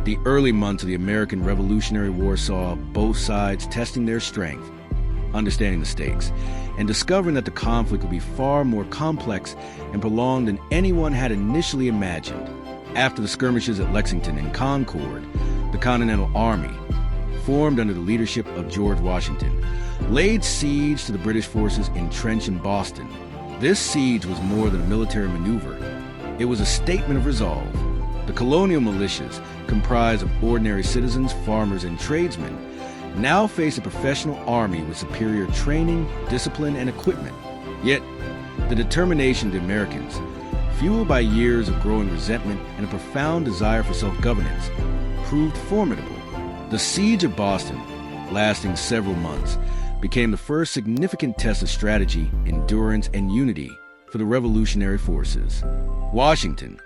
The early months of the American Revolutionary War saw both sides testing their strength, understanding the stakes, and discovering that the conflict would be far more complex and prolonged than anyone had initially imagined. After the skirmishes at Lexington and Concord, the Continental Army, formed under the leadership of George Washington, laid siege to the British forces entrenched in Boston. This siege was more than a military maneuver. It was a statement of resolve. The colonial militias, comprised of ordinary citizens, farmers, and tradesmen, now faced a professional army with superior training, discipline, and equipment. Yet, the determination of the Americans, fueled by years of growing resentment and a profound desire for self-governance, proved formidable. The siege of Boston, lasting several months, became the first significant test of strategy, endurance, and unity for the revolutionary forces. Washington,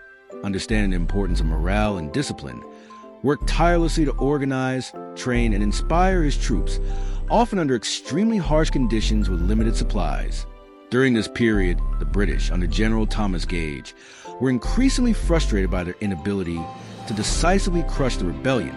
understanding the importance of morale and discipline, worked tirelessly to organize, train, and inspire his troops, often under extremely harsh conditions with limited supplies. During this period, the British, under General Thomas Gage, were increasingly frustrated by their inability to decisively crush the rebellion.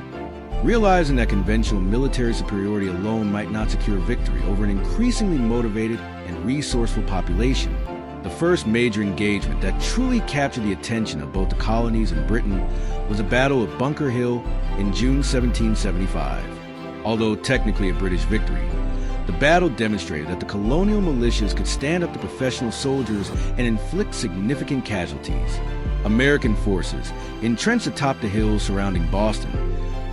Realizing that conventional military superiority alone might not secure victory over an increasingly motivated and resourceful population, the first major engagement that truly captured the attention of both the colonies and Britain was the Battle of Bunker Hill in June 1775. Although technically a British victory, the battle demonstrated that the colonial militias could stand up to professional soldiers and inflict significant casualties. American forces, entrenched atop the hills surrounding Boston,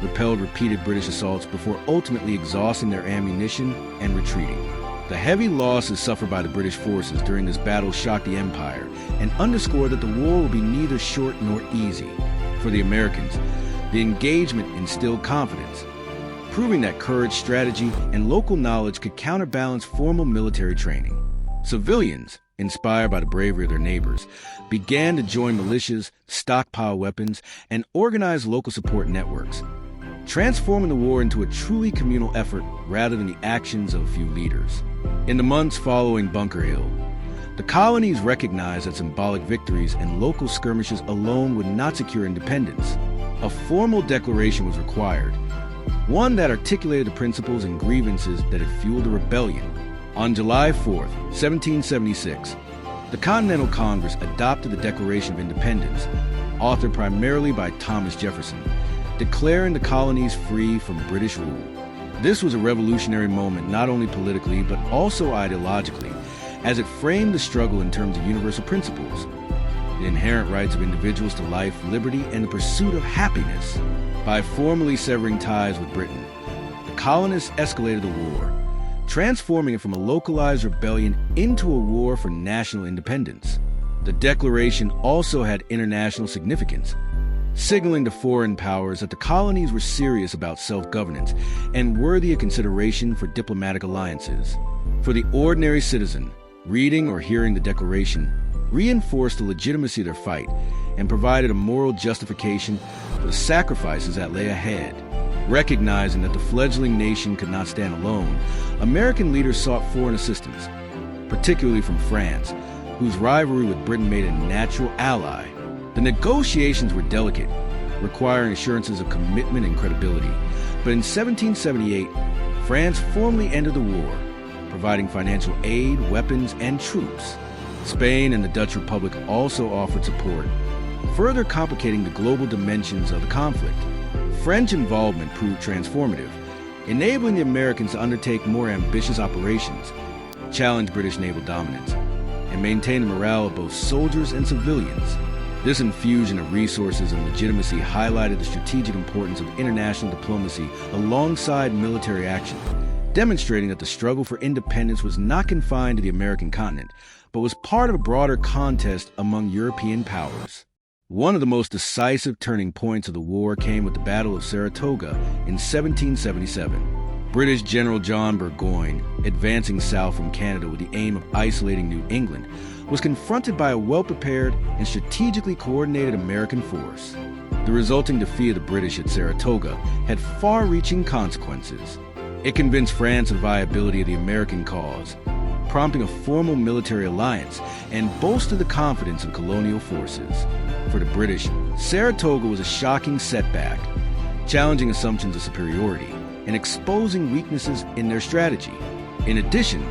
repelled repeated British assaults before ultimately exhausting their ammunition and retreating. The heavy losses suffered by the British forces during this battle shocked the Empire and underscored that the war would be neither short nor easy. For the Americans, the engagement instilled confidence, proving that courage, strategy, and local knowledge could counterbalance formal military training. Civilians, inspired by the bravery of their neighbors, began to join militias, stockpile weapons, and organize local support networks, transforming the war into a truly communal effort rather than the actions of a few leaders. In the months following Bunker Hill, the colonies recognized that symbolic victories and local skirmishes alone would not secure independence. A formal declaration was required, one that articulated the principles and grievances that had fueled the rebellion. On July 4, 1776, the Continental Congress adopted the Declaration of Independence, authored primarily by Thomas Jefferson, declaring the colonies free from British rule. This was a revolutionary moment not only politically but also ideologically, as it framed the struggle in terms of universal principles, the inherent rights of individuals to life, liberty, and the pursuit of happiness. By formally severing ties with Britain, the colonists escalated the war, transforming it from a localized rebellion into a war for national independence. The declaration also had international significance, signaling to foreign powers that the colonies were serious about self-governance and worthy of consideration for diplomatic alliances. For the ordinary citizen, reading or hearing the declaration reinforced the legitimacy of their fight and provided a moral justification for the sacrifices that lay ahead. Recognizing that the fledgling nation could not stand alone, American leaders sought foreign assistance, particularly from France, whose rivalry with Britain made it a natural ally. The negotiations were delicate, requiring assurances of commitment and credibility. But in 1778, France formally ended the war, providing financial aid, weapons, and troops. Spain and the Dutch Republic also offered support, further complicating the global dimensions of the conflict. French involvement proved transformative, enabling the Americans to undertake more ambitious operations, challenge British naval dominance, and maintain the morale of both soldiers and civilians. This infusion of resources and legitimacy highlighted the strategic importance of international diplomacy alongside military action, demonstrating that the struggle for independence was not confined to the American continent, but was part of a broader contest among European powers. One of the most decisive turning points of the war came with the Battle of Saratoga in 1777. British General John Burgoyne, advancing south from Canada with the aim of isolating New England, was confronted by a well-prepared and strategically coordinated American force. The resulting defeat of the British at Saratoga had far-reaching consequences. It convinced France of the viability of the American cause, prompting a formal military alliance and bolstered the confidence of colonial forces. For the British, Saratoga was a shocking setback, challenging assumptions of superiority and exposing weaknesses in their strategy. In addition,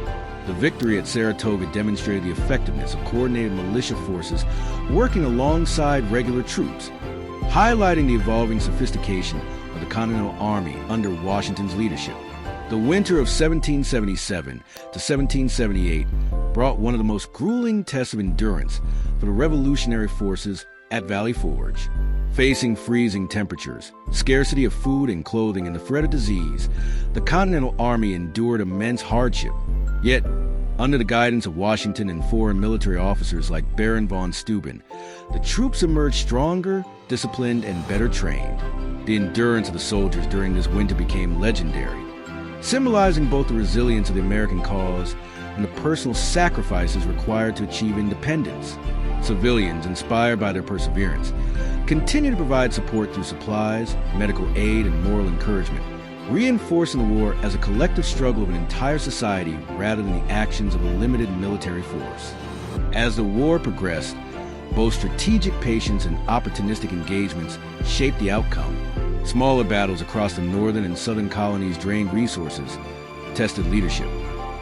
the victory at Saratoga demonstrated the effectiveness of coordinated militia forces working alongside regular troops, highlighting the evolving sophistication of the Continental Army under Washington's leadership. The winter of 1777 to 1778 brought one of the most grueling tests of endurance for the revolutionary forces at Valley Forge. Facing freezing temperatures, scarcity of food and clothing, and the threat of disease, the Continental Army endured immense hardship. Yet, under the guidance of Washington and foreign military officers like Baron von Steuben, the troops emerged stronger, disciplined, and better trained. The endurance of the soldiers during this winter became legendary, symbolizing both the resilience of the American cause and the personal sacrifices required to achieve independence. Civilians, inspired by their perseverance, continue to provide support through supplies, medical aid, and moral encouragement, reinforcing the war as a collective struggle of an entire society rather than the actions of a limited military force. As the war progressed, both strategic patience and opportunistic engagements shaped the outcome. Smaller battles across the northern and southern colonies drained resources, tested leadership,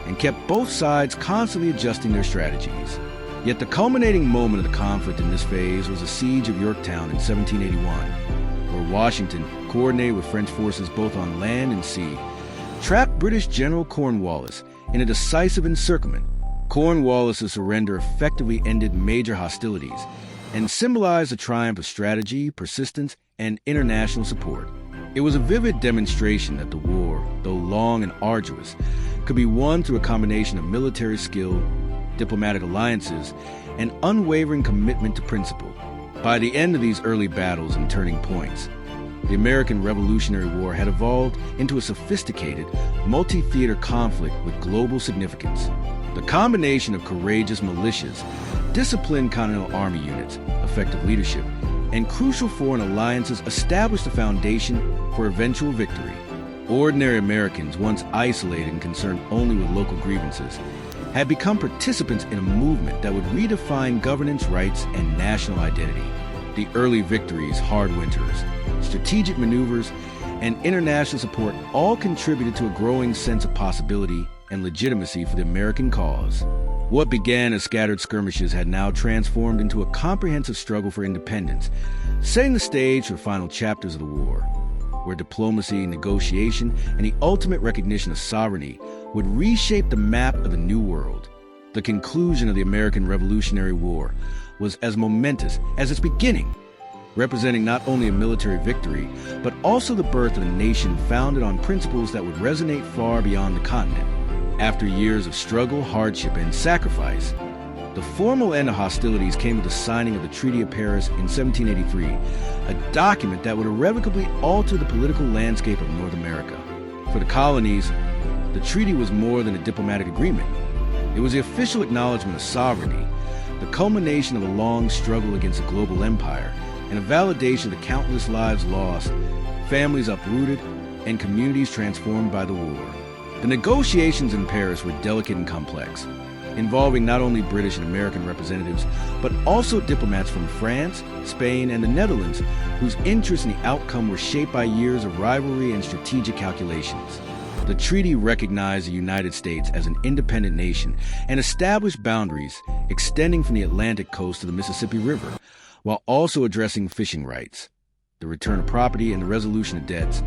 and kept both sides constantly adjusting their strategies. Yet the culminating moment of the conflict in this phase was the siege of Yorktown in 1781, where Washington, coordinated with French forces both on land and sea, trapped British General Cornwallis in a decisive encirclement. Cornwallis's surrender effectively ended major hostilities and symbolized the triumph of strategy, persistence, and international support. It was a vivid demonstration that the war, though long and arduous, could be won through a combination of military skill, diplomatic alliances, and unwavering commitment to principle. By the end of these early battles and turning points, the American Revolutionary War had evolved into a sophisticated, multi-theater conflict with global significance. The combination of courageous militias, disciplined Continental Army units, effective leadership, and crucial foreign alliances established the foundation for eventual victory. Ordinary Americans, once isolated and concerned only with local grievances, had become participants in a movement that would redefine governance, rights, and national identity. The early victories, hard winters, strategic maneuvers, and international support all contributed to a growing sense of possibility and legitimacy for the American cause. What began as scattered skirmishes had now transformed into a comprehensive struggle for independence, setting the stage for the final chapters of the war, where diplomacy, negotiation, and the ultimate recognition of sovereignty would reshape the map of the New World. The conclusion of the American Revolutionary War was as momentous as its beginning, representing not only a military victory, but also the birth of a nation founded on principles that would resonate far beyond the continent. After years of struggle, hardship, and sacrifice, the formal end of hostilities came with the signing of the Treaty of Paris in 1783, a document that would irrevocably alter the political landscape of North America. For the colonies, the treaty was more than a diplomatic agreement. It was the official acknowledgement of sovereignty, the culmination of a long struggle against a global empire, and a validation of the countless lives lost, families uprooted, and communities transformed by the war. The negotiations in Paris were delicate and complex, involving not only British and American representatives, but also diplomats from France, Spain, and the Netherlands, whose interests in the outcome were shaped by years of rivalry and strategic calculations. The treaty recognized the United States as an independent nation and established boundaries extending from the Atlantic coast to the Mississippi River, while also addressing fishing rights, the return of property, and the resolution of debts,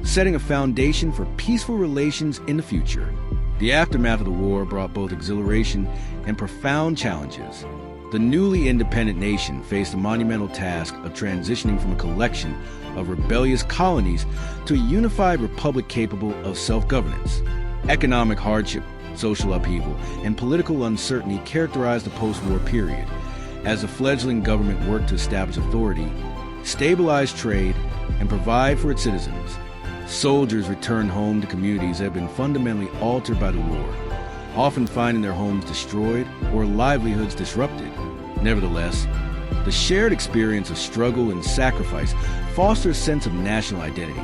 setting a foundation for peaceful relations in the future. The aftermath of the war brought both exhilaration and profound challenges. The newly independent nation faced the monumental task of transitioning from a collection of rebellious colonies to a unified republic capable of self-governance. Economic hardship, social upheaval, and political uncertainty characterized the post-war period, as the fledgling government worked to establish authority, stabilize trade, and provide for its citizens. Soldiers returned home to communities that had been fundamentally altered by the war, often finding their homes destroyed or livelihoods disrupted. Nevertheless, the shared experience of struggle and sacrifice fostered a sense of national identity,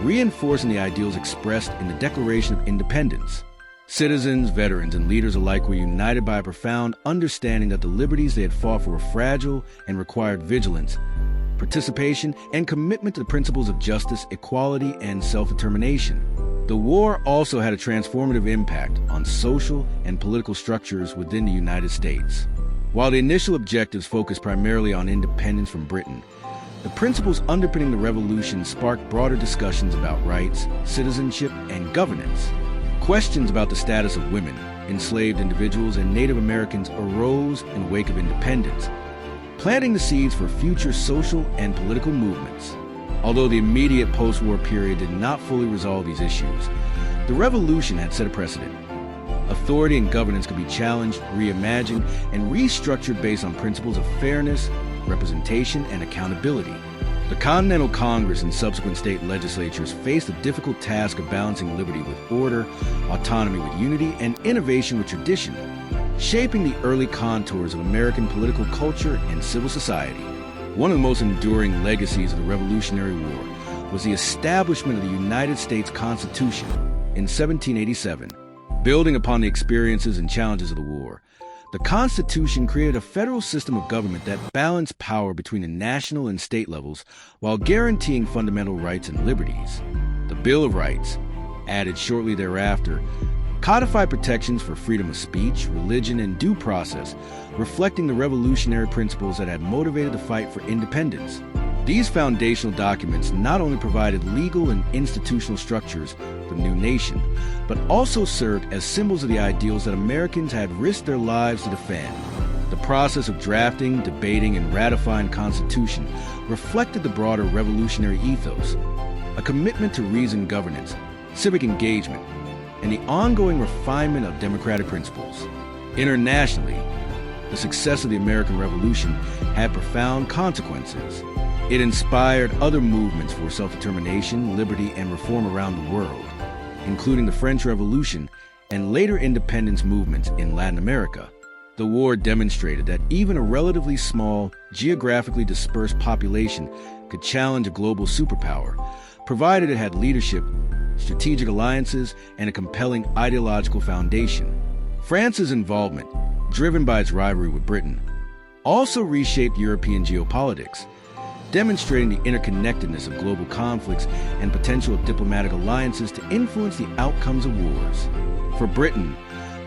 reinforcing the ideals expressed in the Declaration of Independence. Citizens, veterans, and leaders alike were united by a profound understanding that the liberties they had fought for were fragile and required vigilance, participation, and commitment to the principles of justice, equality, and self-determination. The war also had a transformative impact on social and political structures within the United States. While the initial objectives focused primarily on independence from Britain, the principles underpinning the revolution sparked broader discussions about rights, citizenship, and governance. Questions about the status of women, enslaved individuals, and Native Americans arose in the wake of independence, planting the seeds for future social and political movements. Although the immediate post-war period did not fully resolve these issues, the revolution had set a precedent. Authority and governance could be challenged, reimagined, and restructured based on principles of fairness, representation, and accountability. The Continental Congress and subsequent state legislatures faced the difficult task of balancing liberty with order, autonomy with unity, and innovation with tradition, shaping the early contours of American political culture and civil society. One of the most enduring legacies of the Revolutionary War was the establishment of the United States Constitution in 1787. Building upon the experiences and challenges of the war, the Constitution created a federal system of government that balanced power between the national and state levels while guaranteeing fundamental rights and liberties. The Bill of Rights, added shortly thereafter, codified protections for freedom of speech, religion, and due process, reflecting the revolutionary principles that had motivated the fight for independence. These foundational documents not only provided legal and institutional structures for the new nation, but also served as symbols of the ideals that Americans had risked their lives to defend. The process of drafting, debating, and ratifying the Constitution reflected the broader revolutionary ethos, a commitment to reasoned governance, civic engagement, and the ongoing refinement of democratic principles. Internationally, the success of the American Revolution had profound consequences. It inspired other movements for self-determination, liberty, and reform around the world, including the French Revolution and later independence movements in Latin America. The war demonstrated that even a relatively small, geographically dispersed population could challenge a global superpower, provided it had leadership, strategic alliances, and a compelling ideological foundation. France's involvement, driven by its rivalry with Britain, also reshaped European geopolitics, demonstrating the interconnectedness of global conflicts and potential of diplomatic alliances to influence the outcomes of wars. For Britain,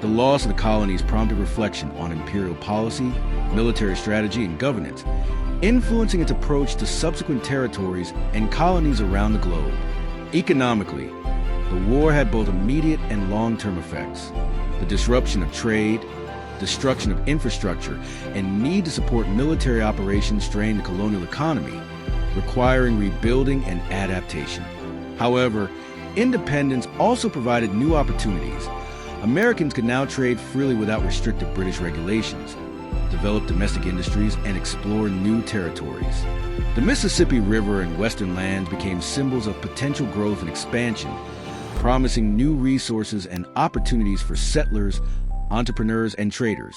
the loss of the colonies prompted reflection on imperial policy, military strategy, and governance, influencing its approach to subsequent territories and colonies around the globe. Economically, the war had both immediate and long-term effects. The disruption of trade, destruction of infrastructure, and need to support military operations strained the colonial economy, requiring rebuilding and adaptation. However, independence also provided new opportunities. Americans could now trade freely without restrictive British regulations, develop domestic industries, and explore new territories. The Mississippi River and western lands became symbols of potential growth and expansion, promising new resources and opportunities for settlers, entrepreneurs, and traders.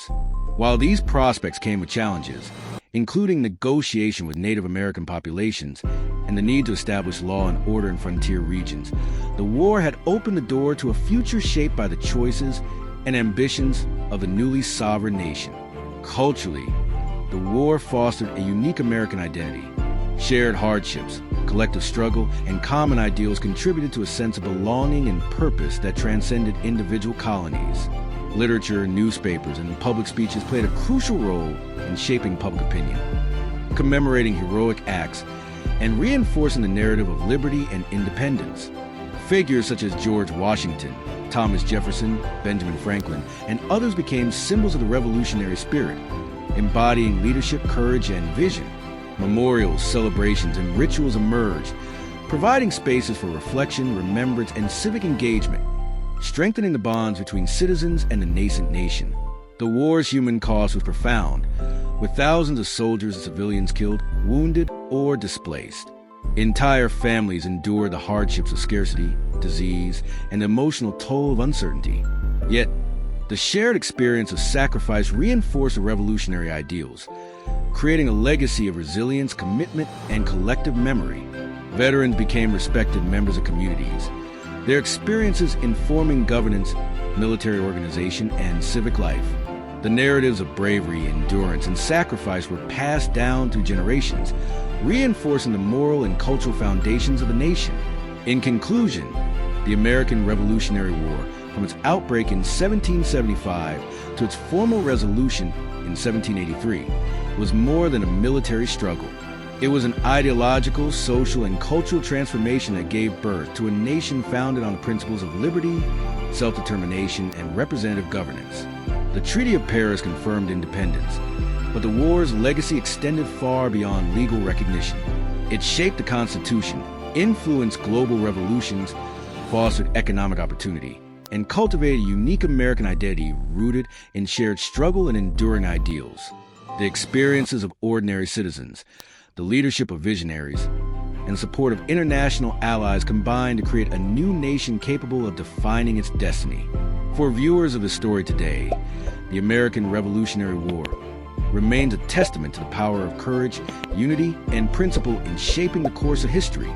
While these prospects came with challenges, including negotiation with Native American populations and the need to establish law and order in frontier regions, the war had opened the door to a future shaped by the choices and ambitions of the newly sovereign nation. Culturally, the war fostered a unique American identity. Shared hardships, collective struggle, and common ideals contributed to a sense of belonging and purpose that transcended individual colonies. Literature, newspapers, and public speeches played a crucial role in shaping public opinion, commemorating heroic acts and reinforcing the narrative of liberty and independence. Figures such as George Washington, Thomas Jefferson, Benjamin Franklin, and others became symbols of the revolutionary spirit, embodying leadership, courage, and vision. Memorials, celebrations, and rituals emerged, providing spaces for reflection, remembrance, and civic engagement, strengthening the bonds between citizens and the nascent nation. The war's human cost was profound, with thousands of soldiers and civilians killed, wounded, or displaced. Entire families endured the hardships of scarcity, disease, and the emotional toll of uncertainty. Yet, the shared experience of sacrifice reinforced the revolutionary ideals, creating a legacy of resilience, commitment, and collective memory. Veterans became respected members of communities, their experiences informing governance, military organization, and civic life. The narratives of bravery, endurance, and sacrifice were passed down through generations, reinforcing the moral and cultural foundations of a nation. In conclusion, the American Revolutionary War, from its outbreak in 1775 to its formal resolution in 1783, was more than a military struggle. It was an ideological, social, and cultural transformation that gave birth to a nation founded on the principles of liberty, self-determination, and representative governance. The Treaty of Paris confirmed independence, but the war's legacy extended far beyond legal recognition. It shaped the Constitution, influenced global revolutions, fostered economic opportunity, and cultivated a unique American identity rooted in shared struggle and enduring ideals. The experiences of ordinary citizens, the leadership of visionaries, and the support of international allies combined to create a new nation capable of defining its destiny. For viewers of the story today, the American Revolutionary War remains a testament to the power of courage, unity, and principle in shaping the course of history.